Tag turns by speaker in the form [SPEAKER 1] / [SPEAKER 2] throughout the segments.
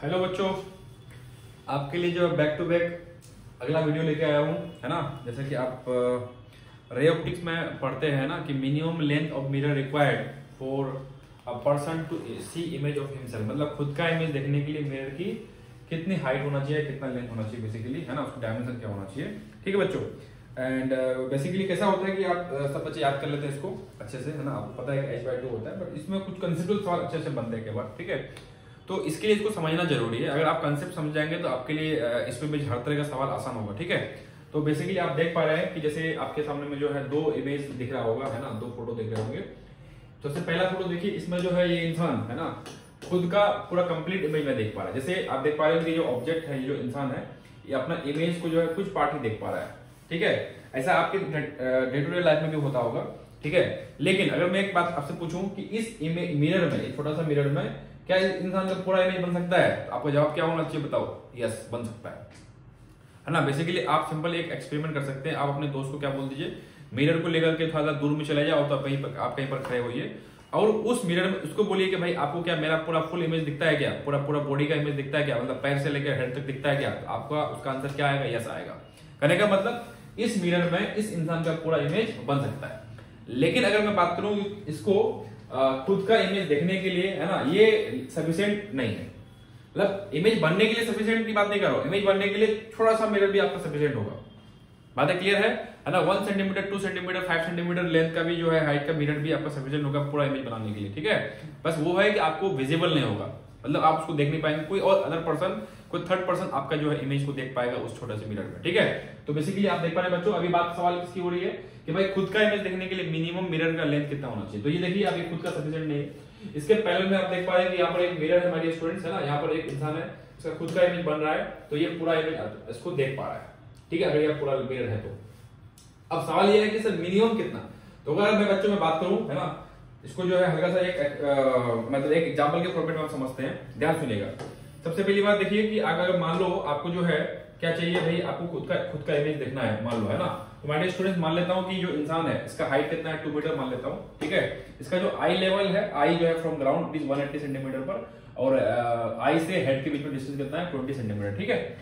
[SPEAKER 1] Hello बच्चों, आपके लिए जो बैक टू बैक अगला वीडियो लेके आया हूँ, है ना। जैसे कि आप रे ऑप्टिक्स में पढ़ते हैं ना कि minimum length of mirror required for a person to see image of himself, मतलब खुद का इमेज देखने के लिए मिरर की कितनी हाइट होना चाहिए, कितना लेंथ होना चाहिए बेसिकली, है ना, उसका डायमेंशन क्या होना चाहिए। ठीक है बच्चों। एंड बेसिकली कैसा होता है कि आप सब बच्चे याद कर लेते हैं इसको अच्छे से, है ना। आपको पता है कि h/2 होता है, बट इसमें कुछ कंसेप्चुअल सवाल अच्छे से बनते हैं के बाद। ठीक है, तो इसके लिए इसको समझना जरूरी है। अगर आप कंसेप्ट समझ जाएंगे तो आपके लिए इस पे हर तरह का सवाल आसान होगा। ठीक है, तो बेसिकली आप देख पा रहे हैं कि जैसे आपके सामने में जो है दो इमेज दिख रहा होगा, है ना, दो फोटो दिख रहे होंगे। तो सबसे पहला फोटो देखिए, इसमें जो है ये इंसान है ना, खुद का पूरा कंप्लीट इमेज में देख पा रहा है। जैसे आप देख पा रहे हैं कि जो ऑब्जेक्ट है, ये जो इंसान है, ये अपना इमेज को जो है कुछ पार्ट ही देख पा रहा है। ठीक है, ऐसा आपके डे टू डे लाइफ में भी होता होगा। ठीक है, लेकिन अगर मैं एक बात आपसे पूछूं कि इस मिरर में, छोटा सा मिरर में क्या इंसान का पूरा इमेज बन सकता है, तो आपका जवाब क्या होना चाहिए बताओ? यस, बन सकता है ना। बेसिकली आप सिंपल एक एक्सपेरिमेंट कर सकते हैं। आप अपने दोस्त को क्या बोल दीजिए, मिरर को लेकर के थोड़ा सा दूर में चले जाओ, तो आप कहीं पर खड़े होइए और उस मिरर में उसको बोलिए कि भाई आपको क्या मेरा पूरा फुल इमेज दिखता है क्या, पूरा बॉडी का इमेज दिखता है क्या, मतलब पैर से लेकर हेड तक दिखता है क्या? तो आपका उसका आंसर क्या आएगा? यस आएगा। कहने का मतलब इस मिरर में इस इंसान का पूरा इमेज बन सकता है। लेकिन अगर मैं बात करूं इसको खुद का इमेज देखने के लिए, है ना, ये सफिशिएंट नहीं है। मतलब इमेज बनने के लिए सफिशिएंट की बात नहीं कर रहा हूं, इमेज बनने के लिए थोड़ा सा मिरर भी आपका सफिशिएंट होगा। बातें क्लियर है ना। 1 सेंटीमीटर, 2 सेंटीमीटर, 5 सेंटीमीटर लेंथ का भी जो है हाइट का मिरर भी आपका सफिशिएंट होगा पूरा इमेज बनाने के लिए। ठीक है, बस वो है कि आपको विजिबल नहीं होगा, मतलब आप उसको देख नहीं पाएंगे, कोई और अदर पर्सन, कोई थर्ड पर्सन आपका जो है इमेज को देख पाएगा उस छोटे से मिरर में। ठीक है, तो बेसिकली आप देख पा रहे हैं बच्चों, अभी बात सवाल किसकी हो रही है कि भाई खुद का इमेज देखने के लिए मिनिमम मिरर का लेंथ कितना होना चाहिए। तो ये देखिए, आप ये खुद का सफिशिएंट नहीं है। इसके पहले में आप देख पा रहे हैं कि यहाँ पर एक मिरर है हमारे स्टूडेंट्स, है ना, यहाँ पर एक इंसान है, इसका खुद का इमेज बन रहा है, तो ये पूरा इमेज इसको देख पा रहा है। ठीक है, अगर ये पूरा मिरर है तो अब सवाल ये है कि सर मिनिमम कितना। तो अगर मैं बच्चों में बात करूं, है ना, इसको जो है हल्का सा एक मतलब एक एग्जांपल के फॉर्मेट में हम समझते हैं, ध्यान सुनिएगा। सबसे पहली बात देखिए कि अगर मान लो आपको जो है क्या चाहिए भाई, आपको खुद का इमेज देखना है, मान लो, है ना। तो माय डियर स्टूडेंट्स, मान लेता हूं कि जो इंसान है इसका हाइट कितना है, 2 मीटर मान लेता हूं। ठीक है, इसका जो आई लेवल है, आई जो है फ्रॉम ग्राउंड इज 180 सेंटीमीटर पर, और आई से हेड के बीच में डिस्टेंस कितना है, 20 सेंटीमीटर। ठीक है,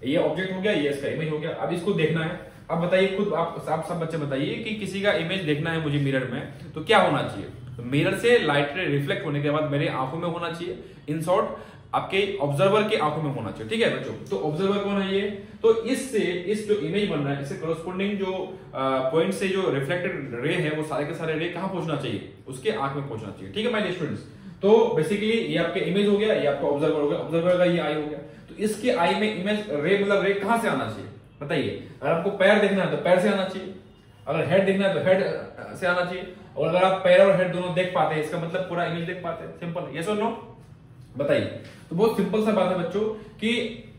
[SPEAKER 1] ये ऑब्जेक्ट हो गया, ये इसका इमेज हो गया। अब इसको देखना है। अब बताइए खुद आप सब बच्चे बताइए कि किसी का इमेज देखना है मुझे मिरर में, तो क्या होना चाहिए? तो मिरर से लाइट रे रिफ्लेक्ट होने के बाद मेरे आंखों में होना चाहिए, इन शॉर्ट आपके ऑब्जर्वर के आंखों में होना चाहिए। ठीक है बच्चों, तो ऑब्जर्वर कौन है ये? तो इससे इस जो इमेज बन रहा है, इससे करस्पॉन्डिंग जो पॉइंट से जो रिफ्लेक्टेड रे है, वो सारे के सारे रे कहां पहुंचना चाहिए? उसके आंख में पहुंचना चाहिए। ठीक है माय डियर स्टूडेंट्स, तो बेसिकली ये आपके इमेज हो गया, ये आपका ऑब्जर्वर हो गया, ऑब्जर्वर का ये आई हो गया। तो इसके आई में इमेज रे, मतलब रे कहां से आना चाहिए बताइए? अगर आपको पैर देखना है तो पैर से आना चाहिए, अगर हेड देखना है तो हेड से आना चाहिए, और अगर आप पैर और हेड दोनों देख पाते हैं, इसका मतलब पूरा इमेज देख पाते हैं। सिंपल, यस और नो बताइए। तो बहुत सिंपल सा बात है बच्चों कि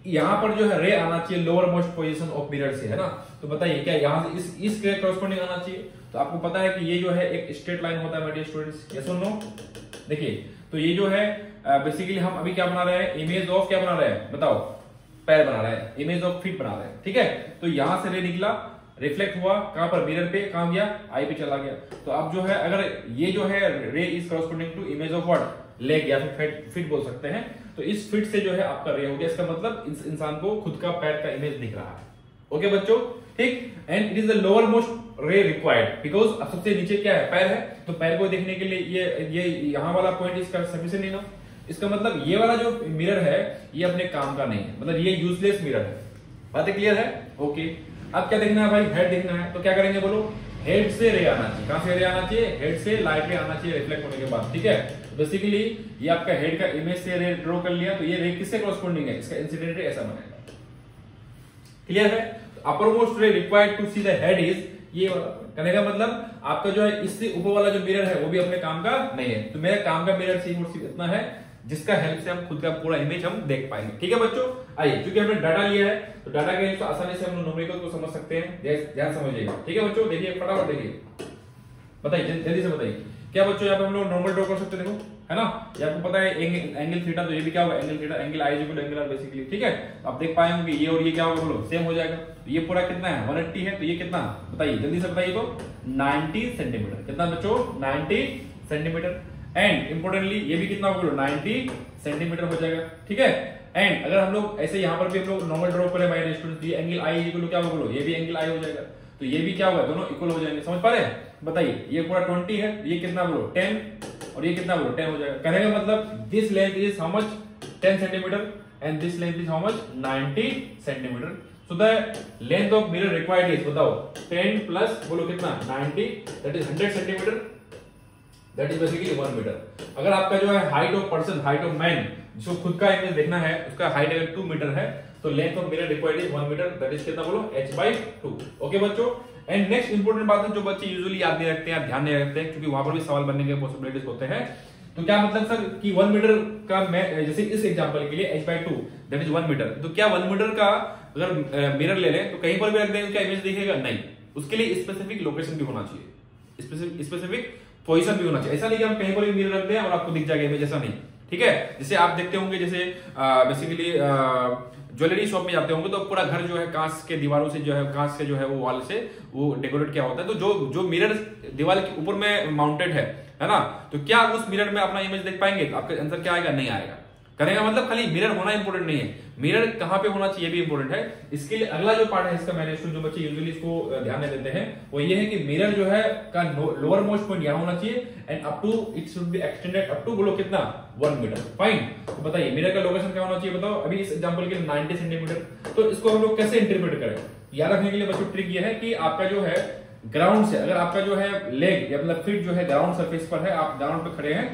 [SPEAKER 1] यहां पर जो है रे आना चाहिए lower most position of mirror से, है ना। तो बताइए क्या यहां से इस के करस्पॉन्डिंग आना चाहिए? तो आपको पता है कि ये जो है एक स्ट्रेट लाइन होता है माय डियर स्टूडेंट्स, यस और नो। देखिए, तो ये जो है बेसिकली हम अभी क्या बना रहे हैं, इमेज ऑफ क्या बना रहे हैं बताओ? पैर बना रहे हैं, इमेज ऑफ फीट बना रहे हैं। ठीक है, तो यहां से रे निकला, रिफ्लेक्ट हुआ कहां पर? मिरर पे। कहां गया? आई पे चला गया। तो अब जो है अगर ये जो है ray is corresponding to image of what? Leg, या फिर फीट बोल सकते हैं। तो इस फीट से जो है आपका रे हो गया, इसका मतलब इस इंसान को खुद का पैर का इमेज दिख रहा है। ओके बच्चों, ठीक। And it is the lower most ray required because सबसे नीचे क्या है? पैर है। तो पैर को देखने के लिए ये यहां वाला पॉइंट इसका सफिशिएंट नहीं ना। इसका मतलब ये वाला जो मिरर है ये अपने काम का नहीं है, मतलब ये यूजलेस मिरर है। बातें क्लियर है? ओके। अब क्या देखना है भाई? हेड देखना है। तो क्या करेंगे बोलो? हेड से रे आना चाहिए। कहां से रे आना चाहिए? हेड से लाइट रे आना चाहिए रिफ्लेक्ट होने के बाद। ठीक है, बेसिकली ये आपका हेड का इमेज से रे ड्रॉ कर लिया, तो ये रे किससे करस्पॉन्डिंग है? इसका इंसिडेंट रे ऐसा बनेगा। क्लियर है? Uppermost ray required to see the head is ये वाला। कहने का मतलब आपका जो है इससे ऊपर वाला जो मिरर है वो भी अपने काम का नहीं है। तो मेरा काम का मिरर सिर्फ इतना है जिसका हेल्प से हम खुद का पूरा इमेज हम देख पाएंगे। ठीक है बच्चों, आइए, क्योंकि हमने डाटा लिया है तो डाटा के हेल्प से आसानी से हम न्यूमेरिकल को समझ सकते हैं। ध्यान समझिएगा। ठीक है बच्चों, देखिए फटाफट देखिए, बताइए जल्दी से बताइए। क्या बच्चों यहाँ पे हम लोग नॉर्मल ड्रॉ कर सकते हैं? देखो, है ना, ये आपको पता है एंगल थीटा, तो ये भी क्या होगा? Angle theta, angle i equal angle r basically. ठीक है, आप देख पाएंगे ये और ये क्या होगा बोलो? सेम हो जाएगा। तो ये पूरा कितना है? 180 है, तो ये कितना बताइए जल्दी से बताइए। तो 90 सेंटीमीटर। कितना बच्चों? 90 सेंटीमीटर। एंड इंपोर्टेंटली ये भी कितना होगा? 90 सेंटीमीटर हो जाएगा। ठीक है, एंड अगर हम लोग ऐसे यहाँ पर भी हम लोग नॉर्मल ड्रॉ करें माय स्टूडेंट्स, ये एंगल आई इक्वल टू क्या होगा, ये भी एंगल आई हो जाएगा, तो ये भी क्या होगा, दोनों इक्वल हो जाएंगे। समझ पा रहे हैं? बताइए, ये पूरा 20 है, ये कितना बोलो 10, और ये कितना बोलो 10 हो जाएगा। कहने का मतलब this length is how much 10 centimeter and this length is how much 90 centimeter. So the length of mirror required is, बताओ 10 प्लस बोलो कितना 90, that is 100 centimeter, that is basically 1 meter. अगर आपका जो है height of person, height of man, जिसको खुद का इमेज देखना है, उसका हाइट अगर 2 मीटर है तो length of mirror required is 1 meter, that is कितना बोलो h/2। ओके बच्चों, एंड नेक्स्ट इंपॉर्टेंट बात है जो बच्चे यूजुअली याद नहीं रखते हैं, ध्यान नहीं रखते हैं, क्योंकि वहां पर भी सवाल बनने के पॉसिबिलिटीज होते हैं। तो क्या मतलब सर कि 1 मीटर का, मैं जैसे इस एग्जांपल के लिए h/2 दैट इज 1 मीटर, तो क्या 1 मीटर का अगर मिरर ले लें तो कहीं पर भी रख देंगे क्या इमेज दिखेगा? नहीं, उसके लिए स्पेसिफिक लोकेशन भी होना चाहिए, स्पेसिफिक पोजीशन भी होना चाहिए। ऐसा नहीं कि हम कहीं पर भी मिरर रख दें और आपको दिख जाएगा इमेज, ऐसा नहीं, ठीक है। जैसे आप देखते होंगे, जैसे बेसिकली ज्वेलरी शॉप में जाते होंगे तो पूरा घर जो है कांच के दीवारों से जो है, कांच से जो है वो वॉल से वो डेकोरेट किया होता है, तो जो मिरर दीवार के ऊपर में माउंटेड है ना, तो क्या आप उस मिरर में अपना इमेज देख पाएंगे? तो आपका आंसर क्या आएगा? नहीं आएगा। करने का मतलब खाली मिरर होना इंपॉर्टेंट नहीं है, मिरर कहां पे होना चाहिए भी इंपॉर्टेंट है। इसके लिए अगला जो पार्ट है इसका, मैंने जो बच्चे यूजुअली इसको ध्यान नहीं देते हैं, वो ये है कि मिरर जो है का लोअर मोस्ट पॉइंट यहां होना चाहिए and up to it should be extended up to बोलो कितना 1 मीटर। फाइन, तो बताइए मिरर का लोकेशन क्या होना चाहिए, बताओ। अभी इस एग्जांपल के लिए 90 सेंटीमीटर, तो इसको हम लोग कैसे इंटरप्रेट करें? याद रखने के लिए बच्चों ट्रिक ये है कि आपका जो है ग्राउंड से, अगर आपका जो है लेग या मतलब फीट जो है ग्राउंड सरफेस पर है, आप ग्राउंड पे खड़े हैं,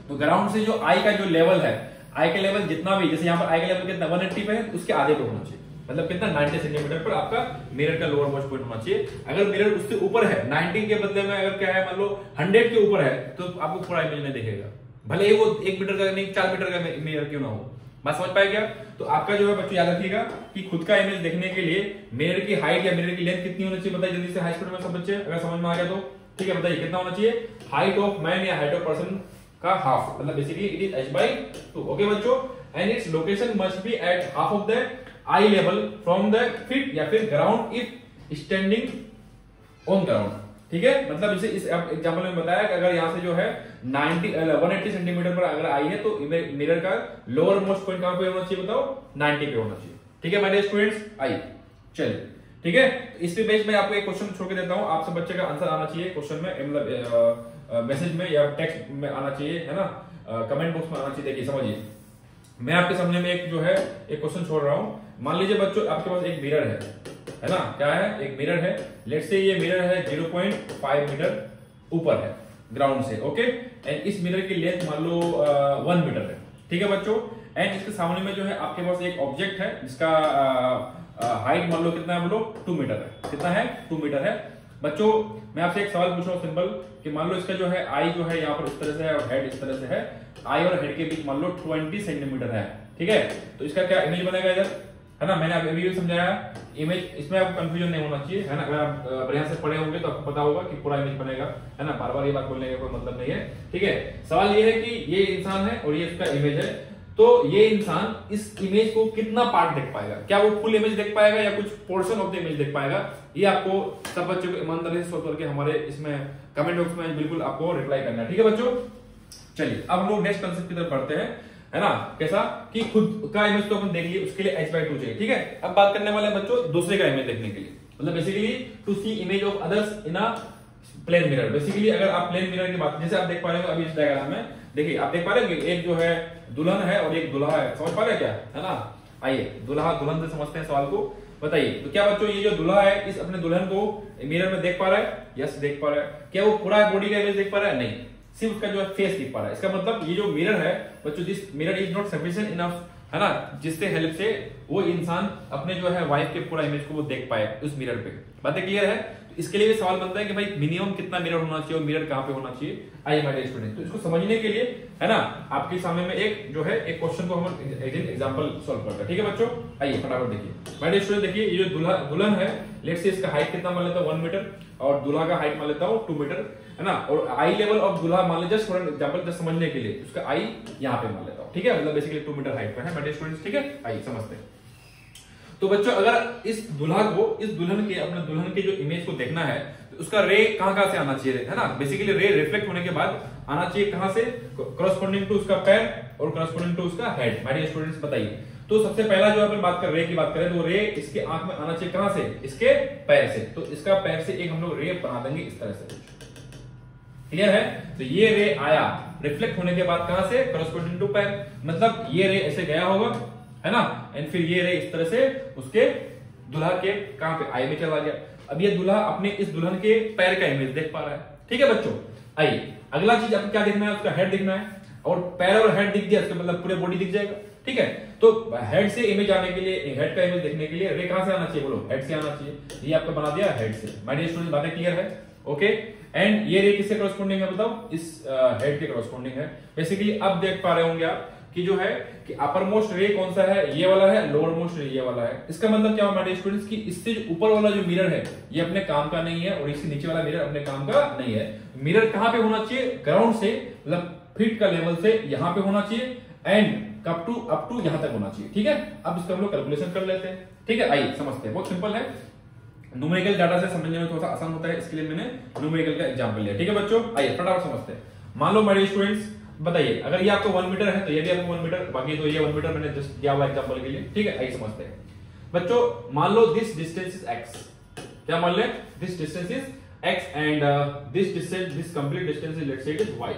[SPEAKER 1] तो ग्राउंड से जो आई का जो लेवल है, आई का लेवल जितना भी, जैसे यहाँ पर आई का लेवल कितना 180 पे है, उसके आधे पे होना चाहिए, मतलब कितना 90 सेंटीमीटर पर आपका मिरर का लोअर मोस्ट पॉइंट होना चाहिए। अगर मिरर उससे ऊपर है 90 के बदले में अगर क्या है मान लो 100 के ऊपर है, तो आपको पूरा इमेज नहीं दिखेगा, भले ही वो 1 मीटर का नहीं 4 मीटर का मिरर क्यों ना हो। बात समझ पाए क्या? तो आपका जो है बच्चों याद रखिएगा कि खुद का इमेज देखने के लिए मिरर की हाइट या मिरर की लेंथ कितनी होनी चाहिए, बताइए जल्दी से हाई स्पीड में सब बच्चे, अगर समझ में आ गया तो ठीक है। बताइए कितना होना चाहिए? हाइट ऑफ मैन या हाइट ऑफ पर्सन का हाफ, मतलब basically it is h/2। Okay बच्चों, and its location must be at half of the eye level from the feet या फिर ground if standing on ground, ठीक है। मतलब जैसे इस एग्जांपल में बताया कि अगर यहां से जो है 180 सेंटीमीटर पर अगर आई है तो मिरर का लोअर मोस्ट पॉइंट कहां पे होना चाहिए, बताओ 90 पे होना चाहिए, ठीक है मेरे स्टूडेंट्स। आइए चलिए, ठीक है। इस पे बेस में आपको एक क्वेश्चन छोड़ के देता हूं, आप सब बच्चे का आंसर आना चाहिए क्वेश्चन में, मतलब मैसेज में या टेक्स्ट में आना चाहिए, है ना, कमेंट बॉक्स में आना चाहिए। देखिए समझिए, मैं आपके सामने में एक जो है एक क्वेश्चन छोड़ रहा हूं। मान लीजिए बच्चों आपके पास एक मिरर है ना, क्या है, एक मिरर है। लेट्स से ये मिरर है 0.5 मीटर ऊपर है ग्राउंड से, ओके। एंड इस मिरर की लेंथ मान लो 1 मीटर है, ठीक है बच्चों। एंड इसके सामने में जो है आपके पास एक ऑब्जेक्ट है जिसका हाइट मान लो कितना है, बोलो 2 मीटर है। कितना है? 2 मीटर है। बच्चों मैं आपसे एक सवाल पूछ रहा हूँ सिंपल, कि मान लो इसका जो है आई जो है यहाँ पर इस तरह से है और हेड इस तरह से है, आई और हेड के बीच मान लो 20 सेंटीमीटर है, ठीक है। तो इसका क्या इमेज बनेगा इधर, है ना। मैंने अभी भी समझाया इमेज, इसमें आपको कंफ्यूजन नहीं होना चाहिए, है ना। अगर आप बढ़िया से पढ़े होंगे तो आपको पता होगा कि पूरा इमेज बनेगा, है ना। बार बार ये बात बोलने का कोई मतलब नहीं है, ठीक है। सवाल ये है कि ये इंसान है और ये इसका इमेज है, तो ये इंसान इस इमेज को कितना पार्ट देख पाएगा, क्या वो फुल इमेज देख पाएगा या कुछ पोर्शन ऑफ द इमेज देख पाएगा, ये आपको सब बच्चों को ईमानदारी से सोच करके हमारे इसमें कमेंट बॉक्स में बिल्कुल आपको रिप्लाई करना है, ठीक है बच्चों। चलिए अब हम लोग नेक्स्ट कंसेप्ट की तरफ बढ़ते हैं, है ना। कैसा कि खुद का इमेज तो अपन देख लिए, उसके लिए h/2 चाहिए, ठीक है। अब बात करने वाले हैं बच्चों दूसरे का इमेज देखने के लिए, मतलब basically to see image of others in a plane mirror. Basically अगर आप प्लेन मिरर की बात, जैसे आप देख पा रहे हो अभी इस डायग्राम में, देखिए आप देख पा रहे हो एक जो है दुल्हन है और एक दूल्हा है, समझ पा रहे हैं क्या, है ना। आइए दूल्हा दुल्हन से समझते हैं सवाल को। बताइए तो क्या बच्चों ये जो दूल्हा है इस अपने दुल्हन को मिरर में देख पा रहा है? यस देख पा रहा है। क्या वो पूरा बॉडी का इमेज देख पा रहा है? नहीं, सिर्फ उसका जो है फेस दिख पा रहा है। इसका मतलब ये जो मिरर है बच्चों, this mirror is not sufficient enough, है ना, जिससे हेल्प से वो इंसान अपने जो है वाइफ के पूरा इमेज को वो देख पाए उस मिरर पे। बातें क्लियर है? तो इसके लिए भी सवाल बनता है कि भाई मिनिमम कितना मिरर होना चाहिए और मिरर कहां पे होना चाहिए। आइए माय डियर स्टूडेंट, तो इसको समझने के लिए, है ना, आपके सामने में एक जो है एक क्वेश्चन को हम एग्जांपल सॉल्व करते हैं, ठीक है बच्चों। आइए फटाफट देखिए माय डियर स्टूडेंट, देखिए ये जो दुल्हन है, लेट्स से इसका हाइट कितना मान लेता हूं 1 मीटर और दूल्हा का हाइट मान लेता हूं 2 मीटर, है ना। और आई लेवल ऑफ दूल्हा मान लीजिए, जस्ट फॉर एग्जांपल जस्ट समझने के लिए उसका आई यहां पे मान लेता हूं, ठीक है, मतलब बेसिकली 2 मीटर हाइट पे है माय डियर स्टूडेंट्स, ठीक है। आइए समझते हैं। तो बच्चों अगर इस दुल्हन के अपने दुल्हन के जो इमेज को देखना है तो उसका रे कहां से आना चाहिए, है ना। बेसिकली रे रिफ्लेक्ट होने के बाद आना चाहिए कहां से, करस्पॉन्डिंग टू उसका पैर और करस्पॉन्डिंग टू उसका हेड। माय डियर स्टूडेंट्स बताइए, तो सबसे पहला जो अपन बात कर रे की बात करें तो रे इसके आंख में आना चाहिए कहां से, इसके पैर से। तो इसका पैर से एक हम लोग रे बना देंगे इस तरह से, क्लियर है। तो ये रे आया रिफ्लेक्ट होने के बाद कहां से, करस्पॉन्डिंग टू पैर, मतलब ये रे ऐसे गया होगा, है ना, एंड फिर ये रे इस तरह से उसके दुल्हा के कहां पे, आई में चला गया। अब ये दुल्हा अपने इस दुल्हन के पैर का इमेज देख पा रहा है, ठीक है बच्चों। आइए अगला चीज आपको क्या देखना है, उसका हेड देखना है, और पैर और हेड दिख गया इसका मतलब पूरे बॉडी दिख जाएगा, ठीक है। तो हेड से इमेज आने के लिए, हेड का इमेज देखने के लिए रे कहां से आना चाहिए, बोलो हेड से आना चाहिए। ये आपको बना दिया हेड से। माय डियर स्टूडेंट बातें क्लियर है, ओके। एंड ये रे किससे करस्पॉन्डिंग है बताओ, इस हेड के करस्पॉन्डिंग है। बेसिकली अब देख पा रहे होंगे आप कि जो है कि अपर मोस्ट रे कौन सा है, ये वाला है, लोअर मोस्ट रे ये वाला है। इसका मतलब क्या हुआ स्टूडेंट्स की इससे जो ऊपर वाला जो मिरर है ये अपने काम का नहीं है, और इसके नीचे वाला मिरर अपने काम का नहीं है। मिरर कहां पे होना चाहिए, ग्राउंड से मतलब फीट का लेवल से यहां पे होना चाहिए, एंड अप टू यहां तक होना चाहिए, ठीक है। अब इसका हम लोग कैलकुलेशन कर लेते हैं, ठीक है। आइए समझते हैं, बहुत सिंपल है, न्यूमेरिकल डाटा से समझने में थोड़ा सा आसान होता है, इसके लिए मैंने न्यूमेरिकल का एग्जांपल लिया, ठीक है बच्चों। आइए फटाफट समझते हैं। मान लो मेरे स्टूडेंट्स बताइए, अगर ये आपको 1 मीटर है तो ये भी आपको 1 मीटर, बाकी तो ये 1 मीटर मैंने जस्ट दिया हुआ एग्जांपल के लिए, ठीक है। आइए समझते हैं बच्चों। मान लो दिस डिस्टेंस इज x, क्या मान ले, this distance is x and this distance, this complete distance is let's say it is y,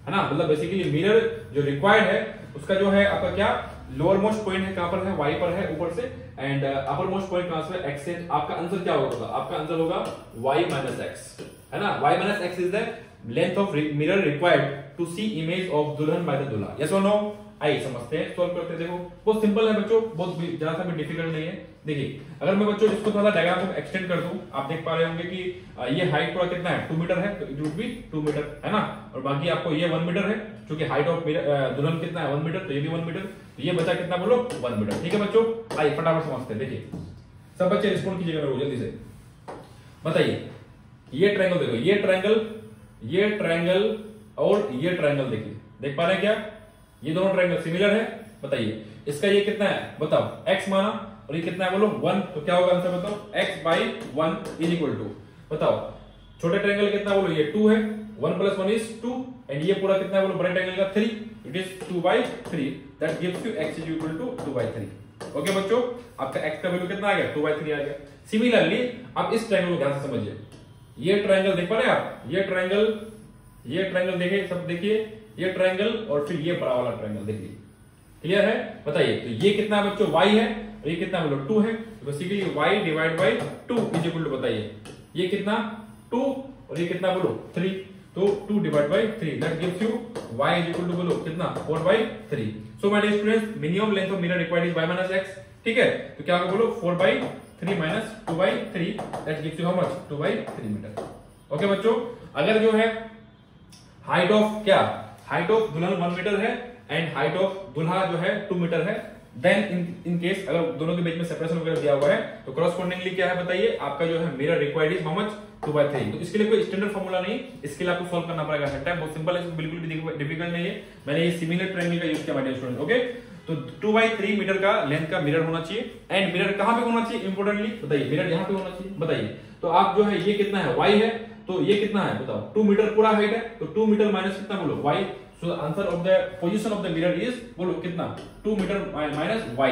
[SPEAKER 1] है ना। मतलब बेसिकली मिरर जो रिक्वायर्ड है उसका जो है आपका क्या, लोअर मोस्ट पॉइंट है कहां पर है, y पर है ऊपर से, एंड अपर मोस्ट पॉइंट कहां से है, x से। आपका आंसर क्या होगा, आपका आंसर होगा y माइनस x, है ना। y minus x is the length of mirror required to see image of दुल्हन बाय द दूल्हा, यस और नो। आइए समझते हैं, सॉल्व करते हैं। देखो बहुत सिंपल है बच्चों, बहुत ज्यादा सा भी डिफिकल्ट नहीं है। देखिए अगर मैं बच्चों इसको थोड़ा डायग्राम को एक्सटेंड कर दूं, आप देख पा रहे होंगे कि ये हाइट पूरा कितना है, 2 मीटर है, तो इट वुड बी 2 मीटर, है ना। और बाकी आपको ये 1 मीटर है, क्योंकि हाइट ऑफ दुल्हन कितना है 1 मीटर, तो ये भी 1 मीटर, तो ये बचा कितना बोलो 1 मीटर, ठीक है बच्चों। आइए फटाफट समझते हैं। देखिए सब बच्चे रिस्पॉन्ड कीजिएगा मेरे को जल्दी से, बताइए। ये ट्रायंगल देखो, ये ट्रायंगल और ये ट्रायंगल देखिए, देख पा रहे हैं क्या, ये दोनों ट्रायंगल सिमिलर है। बताइए इसका ये कितना है बताओ, x माना, और ये कितना है बोलो 1, तो क्या होगा आंसर बताओ, x by 1 is equal to, बताओ छोटे ट्रायंगल कितना बोलो, ये 2 है, 1 प्लस 1 इज 2, एंड ये पूरा कितना है बोलो बड़े ट्रायंगल का 3, it is 2 by 3, that gives you x is equal to 2 by 3। Okay बच्चों, आपका x का वैल्यू कितना आ गया, 2 बाई 3 आ गया। सिमिलरली अब इस ट्रायंगल को ध्यान से समझिए, ये ट्रायंगल देख पा रहे हैं आप, ये ट्रायंगल देखिए, सब देखिए, ये ट्रायंगल और फिर ये बड़ा वाला ट्रायंगल देखिए, क्लियर है। बताइए तो ये कितना है बच्चों, y है, और ये कितना बोलो 2 है, तो basically y divide by 2 is equal to, बताइए ये कितना 2 और ये कितना बोलो 3, तो 2 divide by 3 that gives you y is equal to बोलो कितना 4 by 3। So my dear students minimum length of mirror required is y minus x, ठीक है। तो क्या होगा बोलो 4 by 3 minus 2 by 3 that gives you how much 2 by 3 meter. Okay बच्चों, अगर जो है हाइट ऑफ क्या, हाइट ऑफ दुल्हन 1 मीटर है एंड हाइट ऑफ दूल्हा जो है 2 मीटर है, देन इन केस अगर दोनों के बीच में सेपरेशन वगैरह दिया हुआ है तो करस्पॉन्डिंगली क्या है बताइए, आपका जो है mirror required is how much 2/3। तो इसके लिए कोई स्टैंडर्ड फॉर्मूला नहीं, इसके लिए आपको सॉल्व करना पड़ेगा हर टाइम, बहुत सिंपल है, बिल्कुल भी डिफिकल्ट नहीं है। मैंने ये सिमिलर ट्रायंगल का यूज किया माय डियर स्टूडेंट, ओके। तो 2/3 मीटर का लेंथ का मिरर होना चाहिए, एंड मिरर कहां पे होना चाहिए इंपोर्टेंटली बताइए, मिरर यहां पे होना चाहिए। बताइए तो आप जो है ये कितना है y है, तो ये कितना है बताओ 2 मीटर पूरा हाइट है, तो 2 मीटर माइनस कितना बोलो y, so answer of the position of the mirror is बोलो कितना 2 मीटर माइनस y।